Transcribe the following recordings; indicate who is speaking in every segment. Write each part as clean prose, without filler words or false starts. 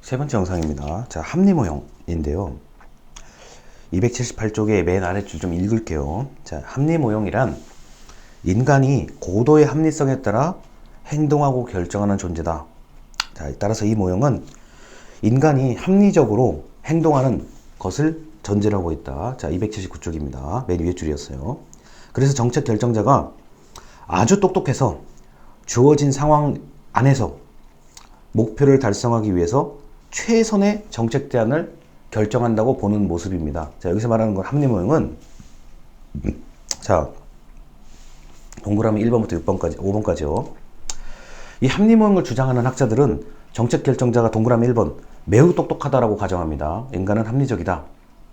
Speaker 1: 세 번째 영상입니다. 자, 합리 모형인데요. 278쪽의 맨 아래줄 좀 읽을게요. 자, 합리 모형이란 인간이 고도의 합리성에 따라 행동하고 결정하는 존재다. 자, 따라서 이 모형은 인간이 합리적으로 행동하는 것을 전제로 하고 있다. 자, 279쪽입니다. 맨 위에 줄이었어요. 그래서 정책 결정자가 아주 똑똑해서 주어진 상황 안에서 목표를 달성하기 위해서 최선의 정책 대안을 결정한다고 보는 모습입니다. 자, 여기서 말하는 건 합리 모형은 자, 동그라미 1번부터 6번까지, 5번까지요. 이 합리 모형을 주장하는 학자들은 정책 결정자가 동그라미 1번 매우 똑똑하다라고 가정합니다. 인간은 합리적이다.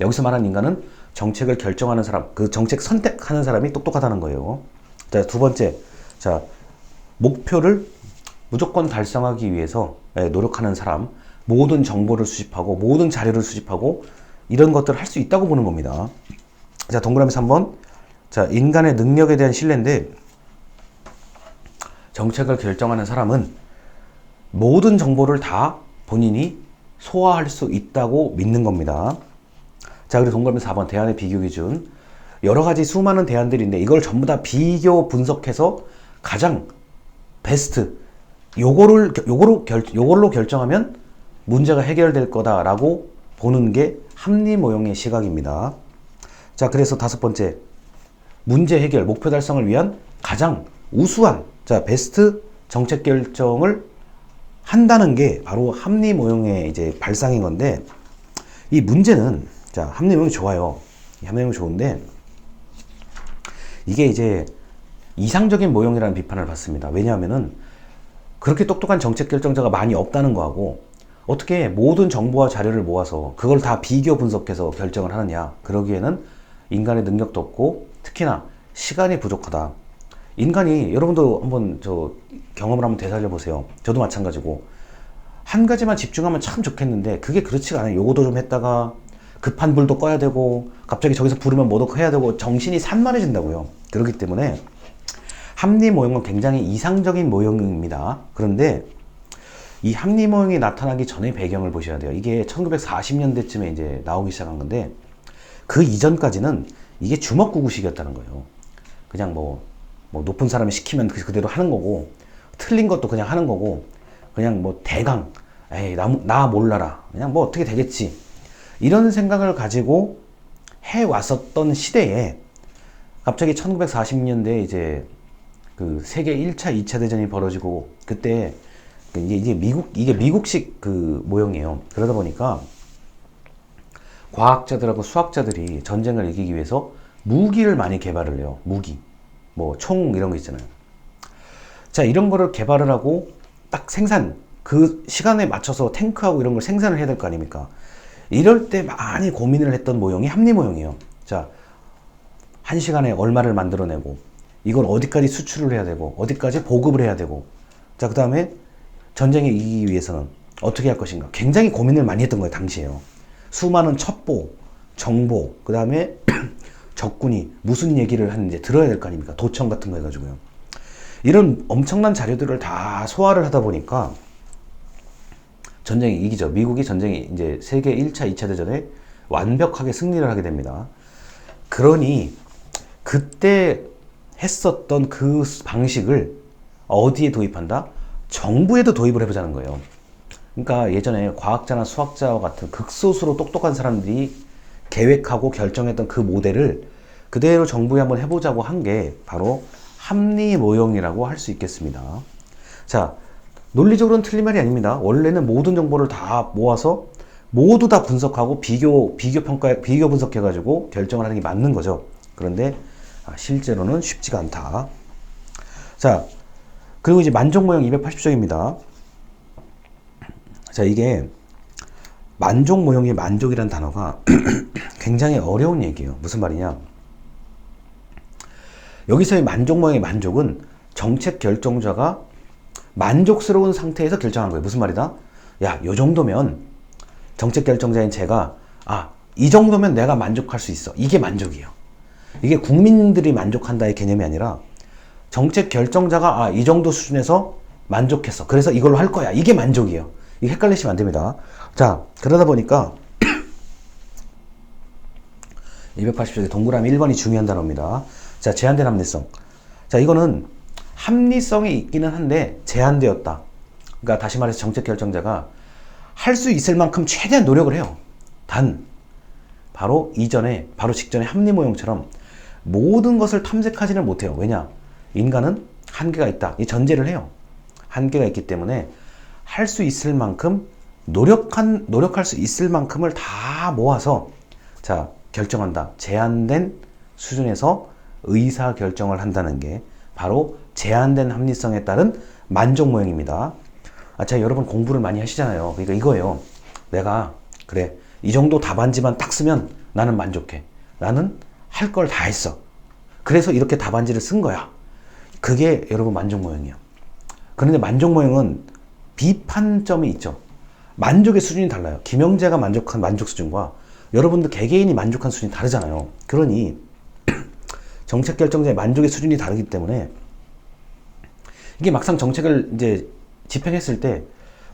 Speaker 1: 여기서 말하는 인간은 정책을 결정하는 사람, 그 정책 선택하는 사람이 똑똑하다는 거예요. 자, 두 번째, 자, 목표를 무조건 달성하기 위해서 노력하는 사람, 모든 정보를 수집하고 모든 자료를 수집하고 이런 것들을 할 수 있다고 보는 겁니다. 자, 동그라미 3번, 자, 인간의 능력에 대한 신뢰인데 정책을 결정하는 사람은 모든 정보를 다 본인이 소화할 수 있다고 믿는 겁니다. 자, 그리고 동그라미 4번 대안의 비교 기준. 여러 가지 수많은 대안들인데 이걸 전부 다 비교 분석해서 가장 베스트 요걸로 결정하면 문제가 해결될 거다라고 보는 게 합리 모형의 시각입니다. 자, 그래서 다섯 번째, 문제 해결, 목표 달성을 위한 가장 우수한, 자, 베스트 정책 결정을 한다는 게 바로 합리 모형의 이제 발상인 건데, 이 문제는, 자, 합리 모형이 좋아요. 합리 모형이 좋은데, 이게 이제 이상적인 모형이라는 비판을 받습니다. 왜냐하면은 그렇게 똑똑한 정책 결정자가 많이 없다는 거하고 어떻게 모든 정보와 자료를 모아서 그걸 다 비교 분석해서 결정을 하느냐. 그러기에는 인간의 능력도 없고 특히나 시간이 부족하다. 인간이, 여러분도 한번 경험을 한번 되살려 보세요. 저도 마찬가지고 한 가지만 집중하면 참 좋겠는데 그게 그렇지가 않아요. 요거도 좀 했다가 급한 불도 꺼야 되고 갑자기 저기서 부르면 뭐도 해야 되고 정신이 산만해진다고요. 그렇기 때문에 합리 모형은 굉장히 이상적인 모형입니다. 그런데 이 합리 모형이 나타나기 전의 배경을 보셔야 돼요. 이게 1940년대쯤에 이제 나오기 시작한 건데 그 이전까지는 이게 주먹구구식이었다는 거예요. 그냥 뭐 높은 사람이 시키면 그대로 하는 거고 틀린 것도 그냥 하는 거고 그냥 뭐 대강 에이 나 몰라라 그냥 뭐 어떻게 되겠지 이런 생각을 가지고 해왔었던 시대에 갑자기 1940년대에 이제 그 세계 1차, 2차 대전이 벌어지고 그때 이게 미국식 그 모형이에요. 그러다 보니까 과학자들하고 수학자들이 전쟁을 이기기 위해서 무기를 많이 개발을 해요. 무기. 뭐 총 이런 거 있잖아요. 자, 이런 거를 개발을 하고 딱 그 시간에 맞춰서 탱크하고 이런 걸 생산을 해야 될 거 아닙니까? 이럴 때 많이 고민을 했던 모형이 합리 모형이에요. 자, 한 시간에 얼마를 만들어내고 이걸 어디까지 수출을 해야 되고 어디까지 보급을 해야 되고 자, 그 다음에 전쟁에 이기기 위해서는 어떻게 할 것인가 굉장히 고민을 많이 했던 거예요. 당시에요. 수많은 첩보, 정보, 그 다음에 적군이 무슨 얘기를 하는지 들어야 될 거 아닙니까? 도청 같은 거 해가지고요. 이런 엄청난 자료들을 다 소화를 하다 보니까 전쟁이 이기죠. 미국이 전쟁이 이제 세계 1차, 2차 대전에 완벽하게 승리를 하게 됩니다. 그러니 그때 했었던 그 방식을 어디에 도입한다? 정부에도 도입을 해보자는 거예요. 그러니까 예전에 과학자나 수학자와 같은 극소수로 똑똑한 사람들이 계획하고 결정했던 그 모델을 그대로 정부에 한번 해보자고 한 게 바로 합리 모형이라고 할 수 있겠습니다. 자, 논리적으로는 틀린 말이 아닙니다. 원래는 모든 정보를 다 모아서 모두 다 분석하고 비교 분석해가지고 결정을 하는 게 맞는 거죠. 그런데 실제로는 쉽지가 않다. 자, 그리고 이제 만족 모형 280쪽입니다. 자, 이게 만족 모형의 만족이라는 단어가 굉장히 어려운 얘기예요. 무슨 말이냐? 여기서의 만족 모형의 만족은 정책 결정자가 만족스러운 상태에서 결정한 거예요. 무슨 말이다? 야, 요 정도면 정책 결정자인 제가 이 정도면 내가 만족할 수 있어. 이게 만족이에요. 이게 국민들이 만족한다의 개념이 아니라 정책 결정자가 이 정도 수준에서 만족했어. 그래서 이걸로 할 거야. 이게 만족이에요. 이게 헷갈리시면 안 됩니다. 자, 그러다 보니까 280쪽에 동그라미 1번이 중요한 단어입니다. 자, 제한된 합리성. 자, 이거는 합리성이 있기는 한데 제한되었다. 그러니까 다시 말해서 정책 결정자가 할 수 있을 만큼 최대한 노력을 해요. 단 바로 이전에, 바로 직전에 합리 모형처럼 모든 것을 탐색하지는 못해요. 왜냐? 인간은 한계가 있다. 이 전제를 해요. 한계가 있기 때문에 할 수 있을 만큼 노력할 수 있을 만큼을 다 모아서 자, 결정한다. 제한된 수준에서 의사 결정을 한다는 게 바로 제한된 합리성에 따른 만족 모형입니다. 자, 여러분 공부를 많이 하시잖아요. 그러니까 이거예요. 내가 그래, 이 정도 답안지만 딱 쓰면 나는 만족해. 나는 할 걸 다 했어. 그래서 이렇게 답안지를 쓴 거야. 그게 여러분 만족 모형이에요. 그런데 만족 모형은 비판점이 있죠. 만족의 수준이 달라요. 김영재가 만족한 만족 수준과 여러분들 개개인이 만족한 수준이 다르잖아요. 그러니 정책 결정자의 만족의 수준이 다르기 때문에 이게 막상 정책을 이제 집행했을 때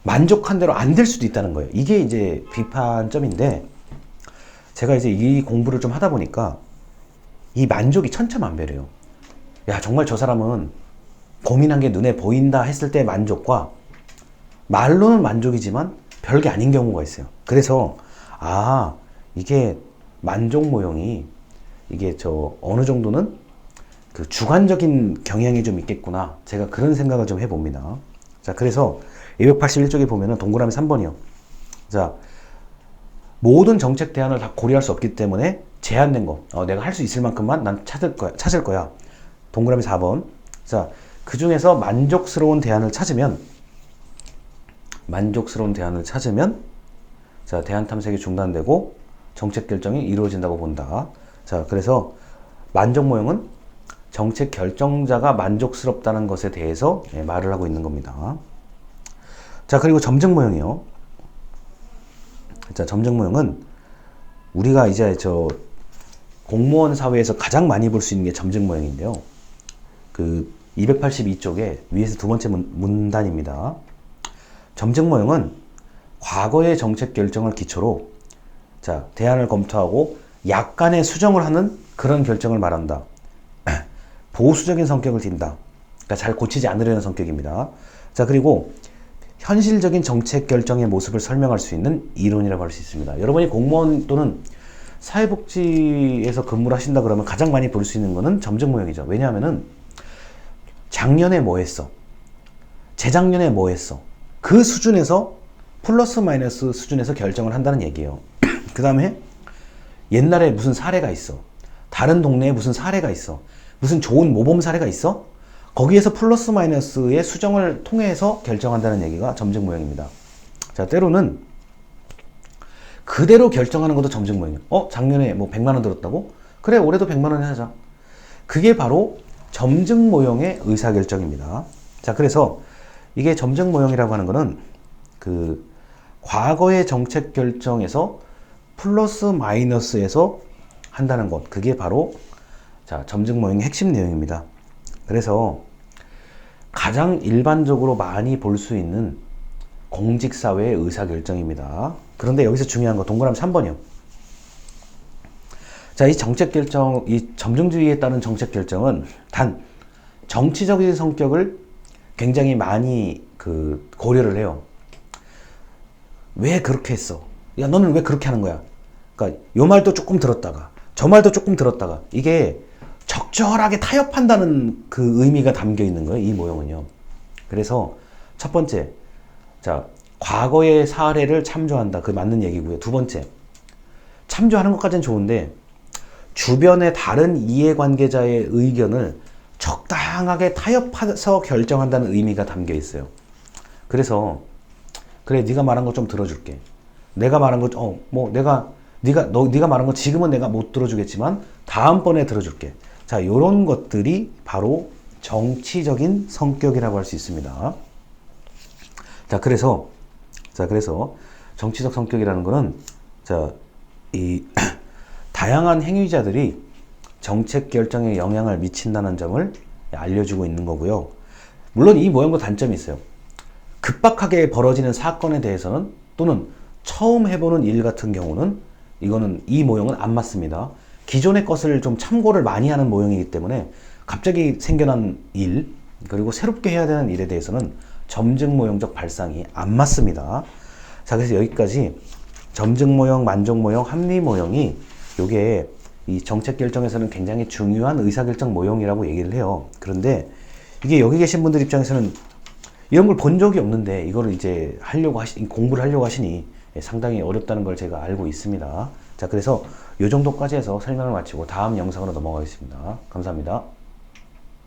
Speaker 1: 만족한 대로 안 될 수도 있다는 거예요. 이게 이제 비판점인데 제가 이제 이 공부를 좀 하다 보니까 이 만족이 천차만별이에요. 야, 정말 저 사람은 고민한 게 눈에 보인다 했을 때 만족과 말로는 만족이지만 별게 아닌 경우가 있어요. 그래서 이게 만족 모형이 이게 어느 정도는 그 주관적인 경향이 좀 있겠구나. 제가 그런 생각을 좀 해봅니다. 자, 그래서 281쪽에 보면은 동그라미 3번이요. 자, 모든 정책 대안을 다 고려할 수 없기 때문에 제한된 거. 내가 할 수 있을 만큼만 난 찾을 거야. 동그라미 4번. 자, 그 중에서 만족스러운 대안을 찾으면, 자, 대안 탐색이 중단되고 정책 결정이 이루어진다고 본다. 자, 그래서 만족 모형은 정책 결정자가 만족스럽다는 것에 대해서 말을 하고 있는 겁니다. 자, 그리고 점증 모형이요. 자, 점증 모형은 우리가 이제 공무원 사회에서 가장 많이 볼 수 있는 게 점증 모형인데요. 그 282쪽에 위에서 두 번째 문단입니다. 점증 모형은 과거의 정책 결정을 기초로 자, 대안을 검토하고 약간의 수정을 하는 그런 결정을 말한다. 보수적인 성격을 띈다. 그러니까 잘 고치지 않으려는 성격입니다. 자, 그리고 현실적인 정책 결정의 모습을 설명할 수 있는 이론이라고 할 수 있습니다. 여러분이 공무원 또는 사회복지에서 근무를 하신다 그러면 가장 많이 볼 수 있는 거는 점증 모형이죠. 왜냐하면은 작년에 뭐 했어? 재작년에 뭐 했어? 그 수준에서 플러스 마이너스 수준에서 결정을 한다는 얘기예요. 그 다음에 옛날에 무슨 사례가 있어. 다른 동네에 무슨 사례가 있어. 무슨 좋은 모범 사례가 있어? 거기에서 플러스 마이너스의 수정을 통해서 결정한다는 얘기가 점증 모형입니다. 자, 때로는 그대로 결정하는 것도 점증 모형이에요. 작년에 뭐 100만 원 들었다고? 그래, 올해도 100만 원 하자. 그게 바로 점증 모형의 의사결정입니다. 자, 그래서 이게 점증 모형이라고 하는 거는 그 과거의 정책 결정에서 플러스 마이너스에서 한다는 것, 그게 바로 자, 점증 모형의 핵심 내용입니다. 그래서 가장 일반적으로 많이 볼 수 있는 공직사회의 의사결정입니다. 그런데 여기서 중요한 거 동그라미 3번이요. 자, 이 정책결정, 이 점증주의에 따른 정책결정은 단 정치적인 성격을 굉장히 많이 고려를 해요. 왜 그렇게 했어? 야, 너는 왜 그렇게 하는 거야? 그러니까 요 말도 조금 들었다가 저 말도 조금 들었다가 이게 적절하게 타협한다는 그 의미가 담겨 있는 거예요. 이 모형은요. 그래서 첫 번째, 자, 과거의 사례를 참조한다. 그게 맞는 얘기고요. 두 번째, 참조하는 것까지는 좋은데 주변의 다른 이해관계자의 의견을 적당하게 타협해서 결정한다는 의미가 담겨 있어요. 그래서 그래, 네가 말한 거 좀 들어줄게. 내가 말한 거 네가 말한 거 지금은 내가 못 들어주겠지만 다음번에 들어줄게. 자, 요런 것들이 바로 정치적인 성격이라고 할 수 있습니다. 자, 그래서 정치적 성격이라는 거는 이 다양한 행위자들이 정책 결정에 영향을 미친다는 점을 알려주고 있는 거고요. 물론 이 모형도 단점이 있어요. 급박하게 벌어지는 사건에 대해서는 또는 처음 해보는 일 같은 경우는 이거는 이 모형은 안 맞습니다. 기존의 것을 좀 참고를 많이 하는 모형이기 때문에 갑자기 생겨난 일 그리고 새롭게 해야 되는 일에 대해서는 점증 모형적 발상이 안 맞습니다. 자, 그래서 여기까지 점증 모형, 만족 모형, 합리 모형이 요게 이 정책 결정에서는 굉장히 중요한 의사결정 모형이라고 얘기를 해요. 그런데 이게 여기 계신 분들 입장에서는 이런 걸 본 적이 없는데 이거를 이제 공부를 하려고 하시니 상당히 어렵다는 걸 제가 알고 있습니다. 자, 그래서 이 정도까지 해서 설명을 마치고 다음 영상으로 넘어가겠습니다. 감사합니다.